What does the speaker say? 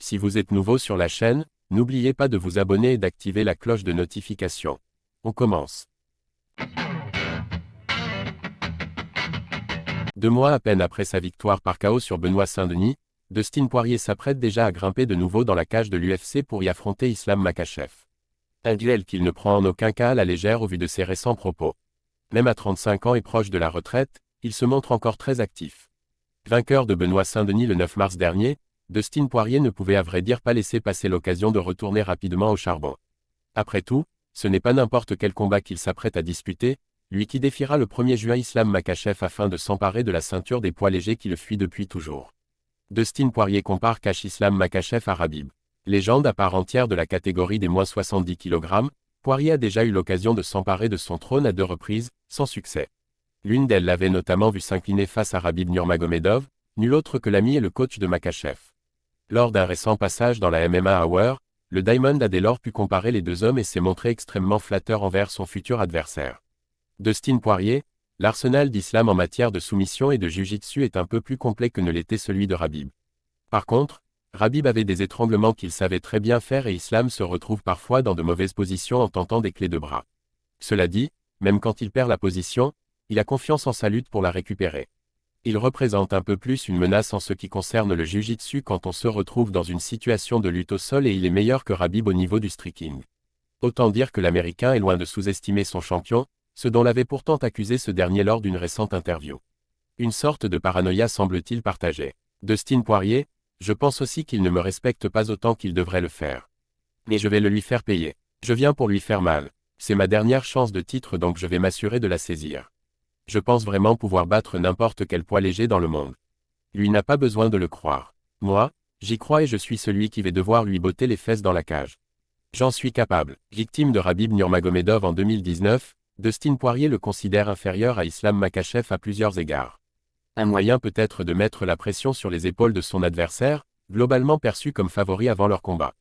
Si vous êtes nouveau sur la chaîne, n'oubliez pas de vous abonner et d'activer la cloche de notification. On commence. 2 mois à peine après sa victoire par KO sur Benoît Saint-Denis, Dustin Poirier s'apprête déjà à grimper de nouveau dans la cage de l'UFC pour y affronter Islam Makhachev. Un duel qu'il ne prend en aucun cas à la légère au vu de ses récents propos. Même à 35 ans et proche de la retraite, il se montre encore très actif. Vainqueur de Benoît Saint-Denis le 9 mars dernier, Dustin Poirier ne pouvait à vrai dire pas laisser passer l'occasion de retourner rapidement au charbon. Après tout, ce n'est pas n'importe quel combat qu'il s'apprête à disputer, lui qui défiera le 1er juin Islam Makhachev afin de s'emparer de la ceinture des poids légers qui le fuit depuis toujours. Dustin Poirier compare Islam Makhachev à Khabib. Légende à part entière de la catégorie des moins 70 kg, Poirier a déjà eu l'occasion de s'emparer de son trône à 2 reprises, sans succès. L'une d'elles l'avait notamment vu s'incliner face à Khabib Nurmagomedov, nul autre que l'ami et le coach de Makhachev. Lors d'un récent passage dans la MMA Hour, le Diamond a dès lors pu comparer les deux hommes et s'est montré extrêmement flatteur envers son futur adversaire. Dustin Poirier, l'arsenal d'Islam en matière de soumission et de jiu-jitsu est un peu plus complet que ne l'était celui de Khabib. Par contre, Khabib avait des étranglements qu'il savait très bien faire et Islam se retrouve parfois dans de mauvaises positions en tentant des clés de bras. Cela dit, même quand il perd la position, il a confiance en sa lutte pour la récupérer. Il représente un peu plus une menace en ce qui concerne le jiu-jitsu quand on se retrouve dans une situation de lutte au sol et il est meilleur que Khabib au niveau du striking. Autant dire que l'Américain est loin de sous-estimer son champion, ce dont l'avait pourtant accusé ce dernier lors d'une récente interview. Une sorte de paranoïa semble-t-il partagée. Dustin Poirier, je pense aussi qu'il ne me respecte pas autant qu'il devrait le faire. Mais je vais le lui faire payer. Je viens pour lui faire mal. C'est ma dernière chance de titre donc je vais m'assurer de la saisir. Je pense vraiment pouvoir battre n'importe quel poids léger dans le monde. Lui n'a pas besoin de le croire. Moi, j'y crois et je suis celui qui va devoir lui botter les fesses dans la cage. J'en suis capable. Victime de Khabib Nurmagomedov en 2019, Dustin Poirier le considère inférieur à Islam Makhachev à plusieurs égards. Un moyen peut être de mettre la pression sur les épaules de son adversaire, globalement perçu comme favori avant leur combat.